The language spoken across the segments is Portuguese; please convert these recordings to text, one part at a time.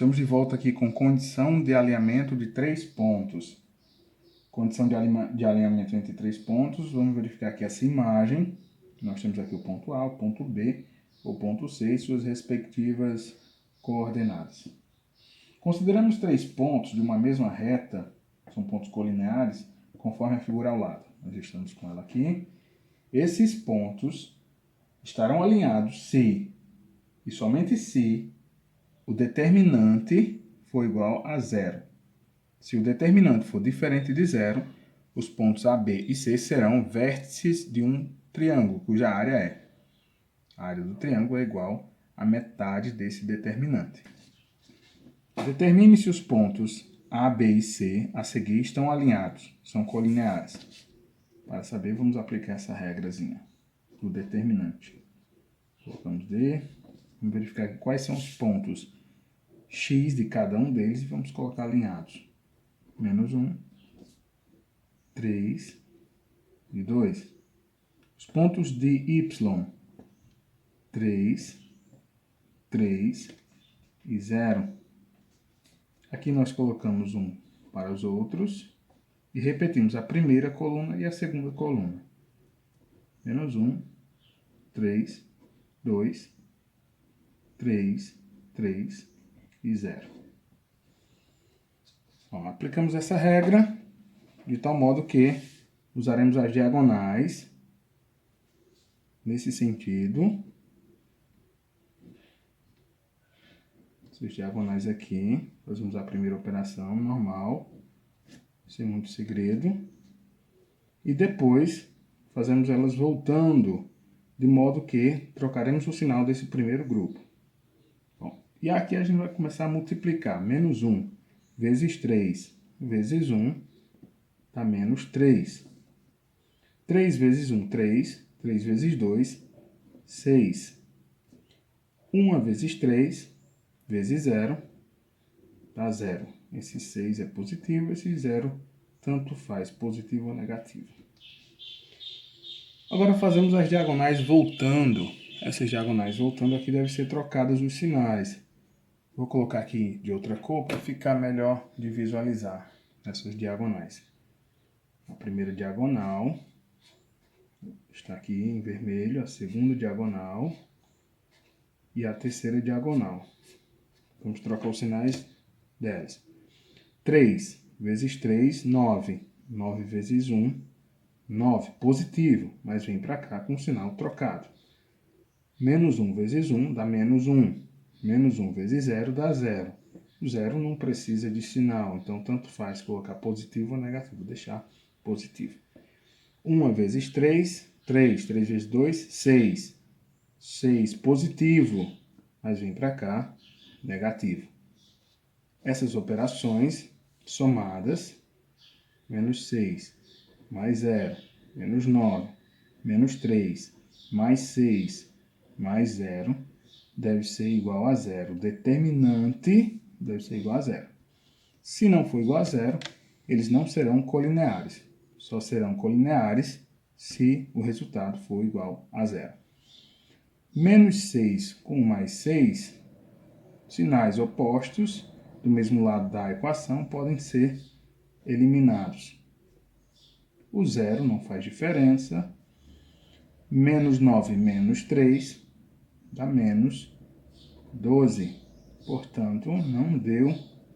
estamos de volta aqui com condição de alinhamento de 3 pontos. Condição de alinhamento entre 3 pontos, vamos verificar aqui essa imagem. Nós temos aqui o ponto A, o ponto B, o ponto C e suas respectivas coordenadas. Consideramos 3 pontos de uma mesma reta, são pontos colineares, conforme a figura ao lado. Nós estamos com ela aqui. Esses pontos estarão alinhados se, e somente se, o determinante for igual a zero. Se o determinante for diferente de zero, os pontos A, B e C serão vértices de um triângulo, cuja área é. A área do triângulo é igual a metade desse determinante. Determine se os pontos A, B e C a seguir estão alinhados, são colineares. Para saber, vamos aplicar essa regrazinha do determinante. Colocamos D, vamos verificar aqui quais são os pontos X de cada um deles e vamos colocar alinhados. Menos 1, 3 e 2. Os pontos de Y, 3, 3 e 0. Aqui nós colocamos 1 para os outros e repetimos a primeira coluna e a segunda coluna. Menos 1, 3, 2, 3, 3 e 0. Bom, aplicamos essa regra de tal modo que usaremos as diagonais nesse sentido. Essas diagonais aqui, fazemos a primeira operação normal, sem muito segredo. E depois fazemos elas voltando, de modo que trocaremos o sinal desse primeiro grupo. Bom, e aqui a gente vai começar a multiplicar. Menos 1 vezes 3 vezes 1 dá menos 3. 3 vezes 1, 3. 3 vezes 2, 6. 1 vezes 3 vezes 0 dá 0. Esse 6 é positivo, esse 0 tanto faz, positivo ou negativo. Agora fazemos as diagonais voltando. Essas diagonais voltando aqui devem ser trocadas os sinais. Vou colocar aqui de outra cor para ficar melhor de visualizar essas diagonais. A primeira diagonal está aqui em vermelho, a segunda diagonal e a terceira diagonal. Vamos trocar os sinais delas. 3 vezes 3, 9. 9 vezes 1, 9. Positivo, mas vem para cá com o sinal trocado. Menos 1 vezes 1 dá menos 1. Menos 1 vezes 0 dá 0. O 0 não precisa de sinal, então tanto faz colocar positivo ou negativo. Vou deixar positivo. 1 vezes 3, 3. 3 vezes 2, 6. 6 positivo, mas vem para cá negativo. Essas operações somadas, menos 6, mais 0, menos 9, menos 3, mais 6, mais 0, deve ser igual a 0. O determinante deve ser igual a 0. Se não for igual a 0, eles não serão colineares. Só serão colineares se o resultado for igual a 0. Menos 6 com mais 6, sinais opostos do mesmo lado da equação podem ser eliminados. O 0 não faz diferença. Menos 9 menos 3 dá menos 12. Portanto, não deu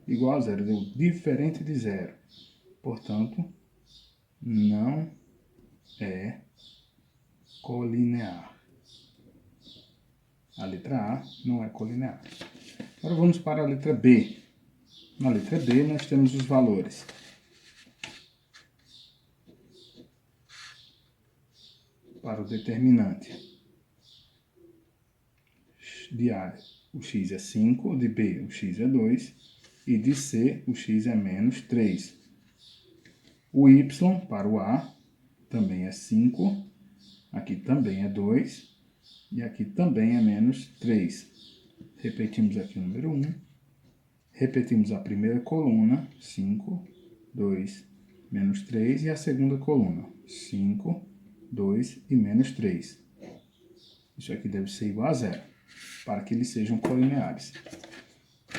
igual a 0, deu diferente de 0. Portanto, não é colinear. A letra A não é colinear. Agora vamos para a letra B. Na letra B nós temos os valores. Para o determinante. De A, o x é 5, de B, o x é 2, e de C, o x é menos 3. O y para o A também é 5, aqui também é 2, e aqui também é menos 3. Repetimos aqui o número 1, repetimos a primeira coluna, 5, 2, menos 3, e a segunda coluna, 5, 2 e menos 3. Isso aqui deve ser igual a 0, para que eles sejam colineares.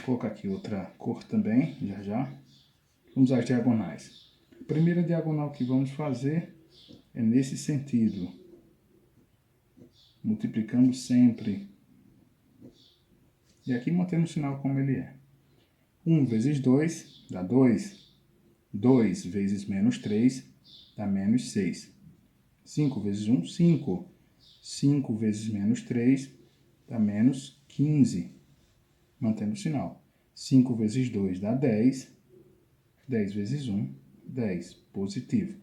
colocar aqui outra cor também, já. Vamos às diagonais. A primeira diagonal que vamos fazer é nesse sentido. Multiplicando sempre. E aqui mantendo o sinal como ele é. 1 vezes 2 dá 2. 2 vezes menos 3 dá menos 6. 5 vezes 1, 5. 5 vezes menos 3 dá menos 15. Mantendo o sinal. 5 vezes 2 dá 10. 10 vezes 1, 10. Positivo.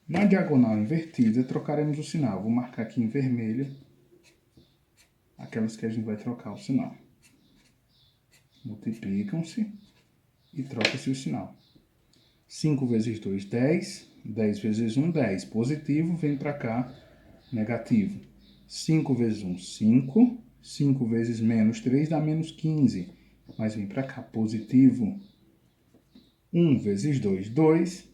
Na diagonal invertida, trocaremos o sinal. Vou marcar aqui em vermelho aquelas que a gente vai trocar o sinal. Multiplicam-se e troca-se o sinal. 5 vezes 2, 10. 10 vezes 1, 10. Positivo, vem para cá, negativo. 5 vezes 1, 5. 5 vezes menos 3 dá menos 15. Mas vem para cá, positivo. 1 vezes 2, 2.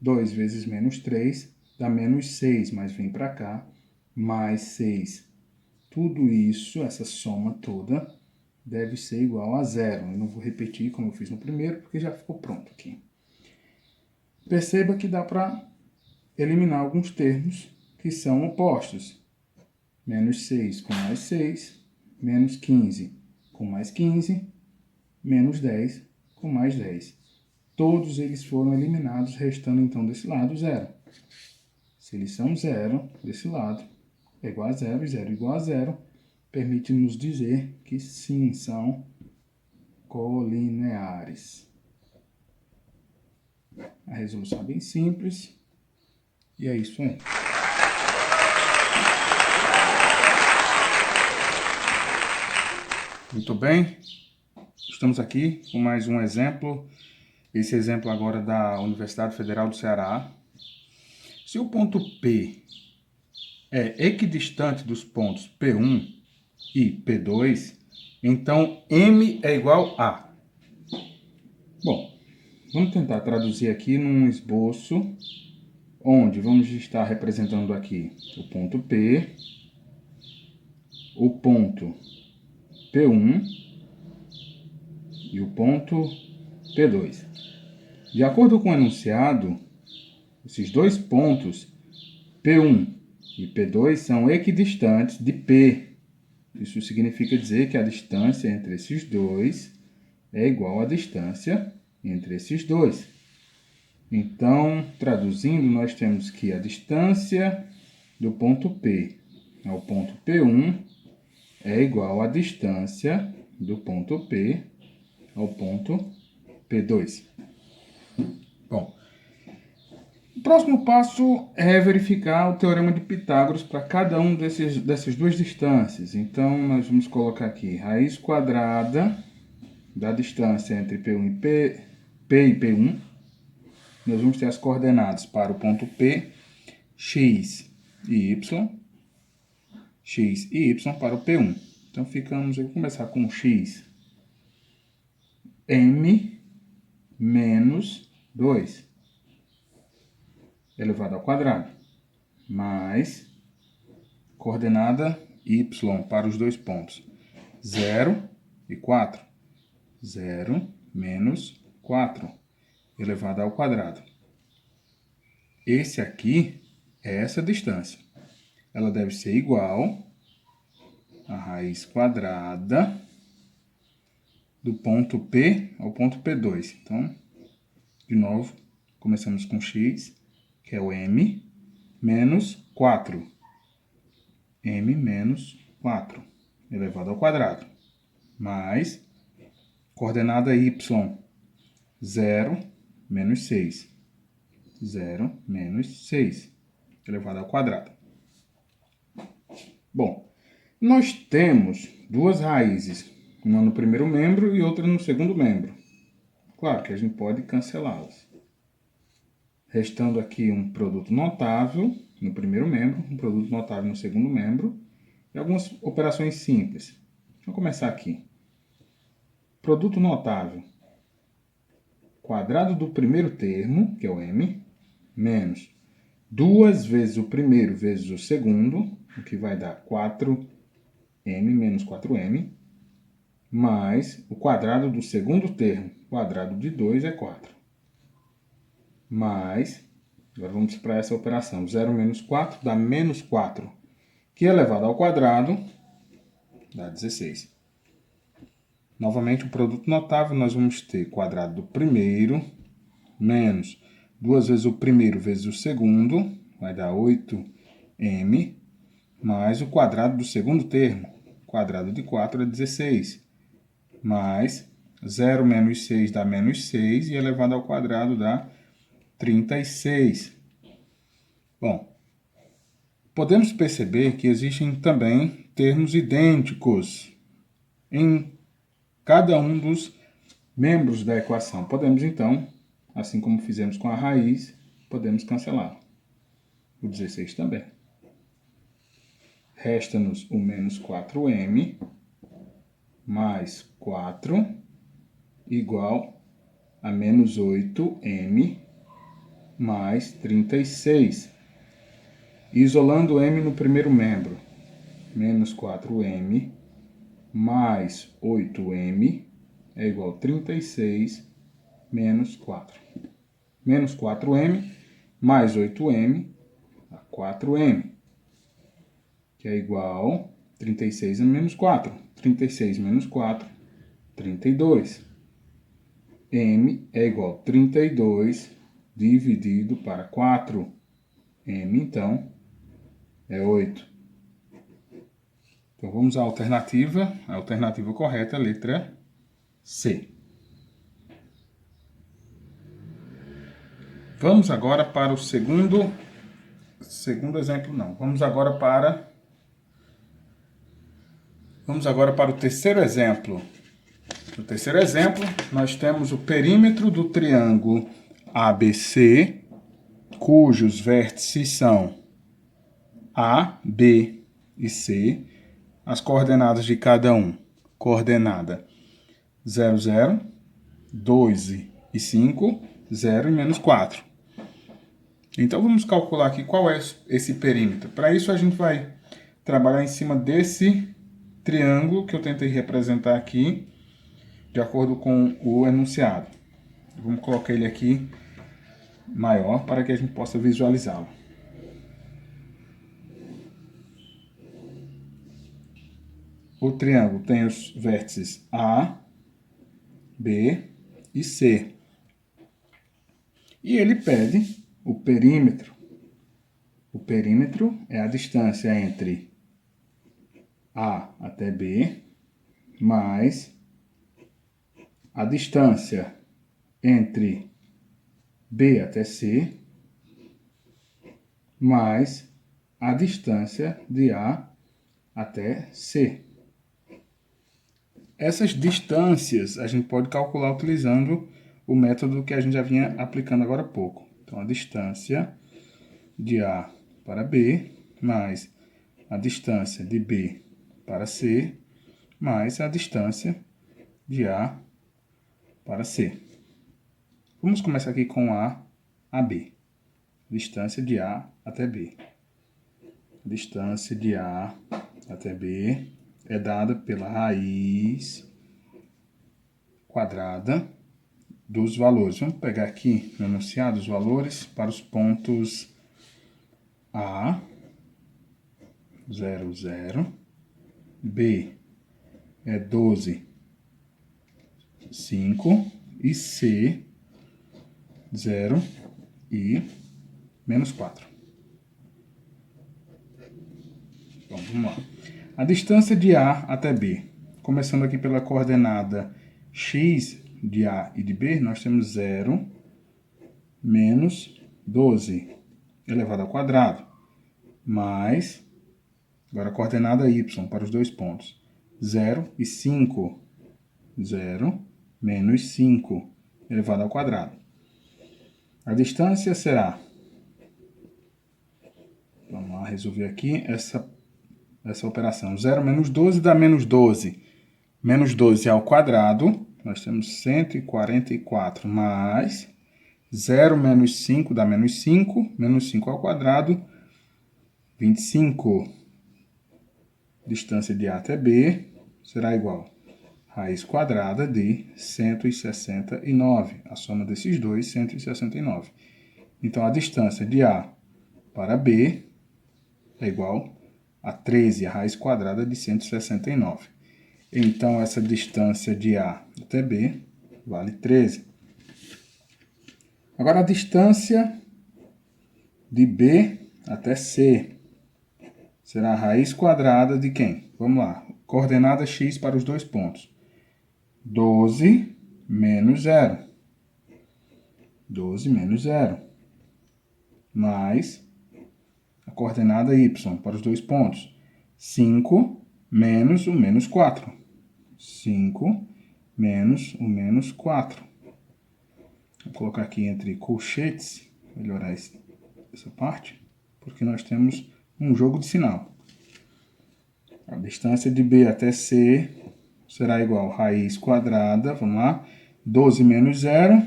2 vezes menos 3 dá menos 6. Mas vem para cá, mais 6. Tudo isso, essa soma toda, deve ser igual a 0. Eu não vou repetir como eu fiz no primeiro, porque já ficou pronto aqui. Perceba que dá para eliminar alguns termos que são opostos. Menos 6 com mais 6, menos 15 com mais 15, menos 10 com mais 10. Todos eles foram eliminados, restando então desse lado 0. Se eles são 0, desse lado é igual a 0 e 0 igual a 0, permite-nos dizer que sim, são colineares. A resolução é bem simples e é isso aí. Muito bem, estamos aqui com mais um exemplo. Esse exemplo agora da Universidade Federal do Ceará. Se o ponto P é equidistante dos pontos P1 e P2, então M é igual a... Bom, vamos tentar traduzir aqui num esboço, onde vamos estar representando aqui o ponto P, o ponto P1 e o ponto P2. De acordo com o enunciado, esses dois pontos, P1 e P2, são equidistantes de P. Isso significa dizer que a distância entre esses dois é igual à distância entre esses dois. Então, traduzindo, nós temos que a distância do ponto P ao ponto P1 é igual à distância do ponto P ao ponto P2. Bom, o próximo passo é verificar o teorema de Pitágoras para cada um dessas duas distâncias. Então, nós vamos colocar aqui raiz quadrada da distância entre P1 e P e P1. Nós vamos ter as coordenadas para o ponto P, x e y para o P1. Então, eu vou começar com x, m menos 2 elevado ao quadrado, mais coordenada y para os dois pontos, 0 e 4. 0 menos 4 elevado ao quadrado. Esse aqui é essa distância. Ela deve ser igual a raiz quadrada do ponto P ao ponto P2. Então, de novo, começamos com x, que é o m, menos 4. M menos 4 elevado ao quadrado. Mais coordenada y, 0 menos 6. 0 menos 6 elevado ao quadrado. Bom, nós temos duas raízes, uma no primeiro membro e outra no segundo membro. Claro que a gente pode cancelá-las. Restando aqui um produto notável no primeiro membro, um produto notável no segundo membro e algumas operações simples. Vamos começar aqui. Produto notável. Quadrado do primeiro termo, que é o m, menos 2 vezes o primeiro vezes o segundo, o que vai dar 4m menos 4m, mais o quadrado do segundo termo. Quadrado de 2 é 4. Mais, agora vamos para essa operação. 0 menos 4 dá menos 4, que elevado ao quadrado dá 16. Novamente, o produto notável, nós vamos ter quadrado do primeiro, menos 2 vezes o primeiro vezes o segundo, vai dar 8m, mais o quadrado do segundo termo, quadrado de 4 é 16, mais 0 menos 6 dá menos 6, e elevado ao quadrado dá 36. Bom, podemos perceber que existem também termos idênticos em cada um dos membros da equação. Podemos, então, assim como fizemos com a raiz, podemos cancelar o 16 também. Resta-nos o menos 4m mais 4 igual a menos 8m mais 36. Isolando m no primeiro membro, menos 4m mais 8m é igual a 36 menos 4. Menos 4m mais 8m a 4m, que é igual a 36 a menos 4. 36 menos 4, 32. M é igual a 32 dividido para 4. M, então, é 8. Então, vamos à alternativa. A alternativa correta é a letra C. Vamos agora para o segundo exemplo, não. Vamos agora para o terceiro exemplo. No terceiro exemplo, nós temos o perímetro do triângulo ABC, cujos vértices são A, B e C. As coordenadas de cada um. Coordenada 0, 0, 2 e 5, 0 e menos 4. Então, vamos calcular aqui qual é esse perímetro. Para isso, a gente vai trabalhar em cima desse triângulo que eu tentei representar aqui, de acordo com o enunciado. Vamos colocar ele aqui maior para que a gente possa visualizá-lo. O triângulo tem os vértices A, B e C. E ele pede o perímetro. O perímetro é a distância entre A até B, mais a distância entre B até C, mais a distância de A até C. Essas distâncias a gente pode calcular utilizando o método que a gente já vinha aplicando agora há pouco. Então, a distância de A para B, mais a distância de B para C, mais a distância de A para C. Vamos começar aqui com A a B. Distância de A até B. Distância de A até B é dada pela raiz quadrada dos valores. Vamos pegar aqui no enunciado os valores para os pontos A, 0, 0, B é 12, 5 e C, 0 e menos 4. Então, vamos lá. A distância de A até B, começando aqui pela coordenada x de A e de B, nós temos 0 menos 12 elevado ao quadrado, mais, agora a coordenada y para os dois pontos, 0 e 5, 0 menos 5 elevado ao quadrado. A distância será, vamos lá resolver aqui essa operação, 0 menos 12 dá menos 12. Menos 12 ao quadrado, nós temos 144, mais 0 menos 5 dá menos 5, menos 5 ao quadrado, 25. Distância de A até B será igual raiz quadrada de 169. A soma desses dois, 169. Então, a distância de A para B é igual a 13, a raiz quadrada de 169. Então, essa distância de A até B vale 13. Agora, a distância de B até C será a raiz quadrada de quem? Vamos lá. Coordenada x para os dois pontos. 12 menos 0. 12 menos 0. Mais a coordenada y para os dois pontos. 5 menos o menos 4. 5 menos o menos 4. Vou colocar aqui entre colchetes, melhorar essa parte, porque nós temos um jogo de sinal. A distância de B até C será igual a raiz quadrada, vamos lá, 12 menos 0,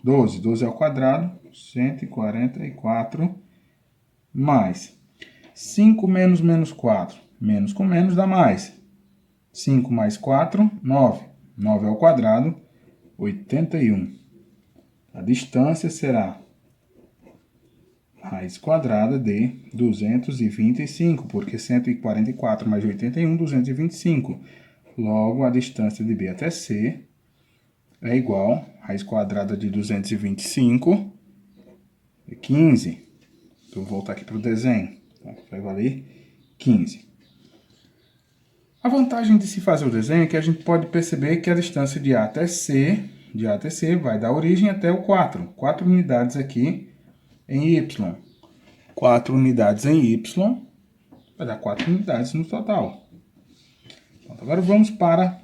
12, 12 ao quadrado, 144, mais 5 menos menos 4, menos com menos dá mais. 5 mais 4, 9, 9 ao quadrado, 81. A distância será raiz quadrada de 225, porque 144 mais 81, 225. Logo, a distância de B até C é igual a raiz quadrada de 225 é 15. Então, vou voltar aqui para o desenho. Vai valer 15. A vantagem de se fazer o desenho é que a gente pode perceber que a distância de A até C, vai da origem até o 4. 4 unidades aqui em Y. 4 unidades em Y vai dar 4 unidades no total. Agora vamos para,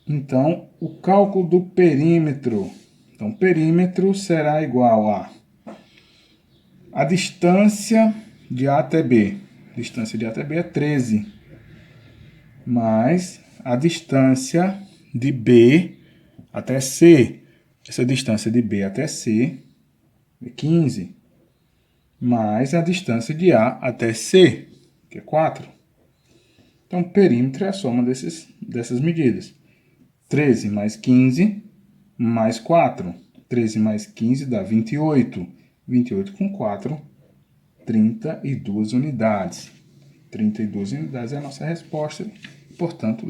então, o cálculo do perímetro. Então, perímetro será igual a distância de A até B. A distância de A até B é 13. Mais a distância de B até C. Essa distância de B até C é 15. Mais a distância de A até C, que é 4. Então, perímetro é a soma dessas medidas. 13 mais 15 mais 4. 13 mais 15 dá 28. 28 com 4, 32 unidades. 32 unidades é a nossa resposta, portanto...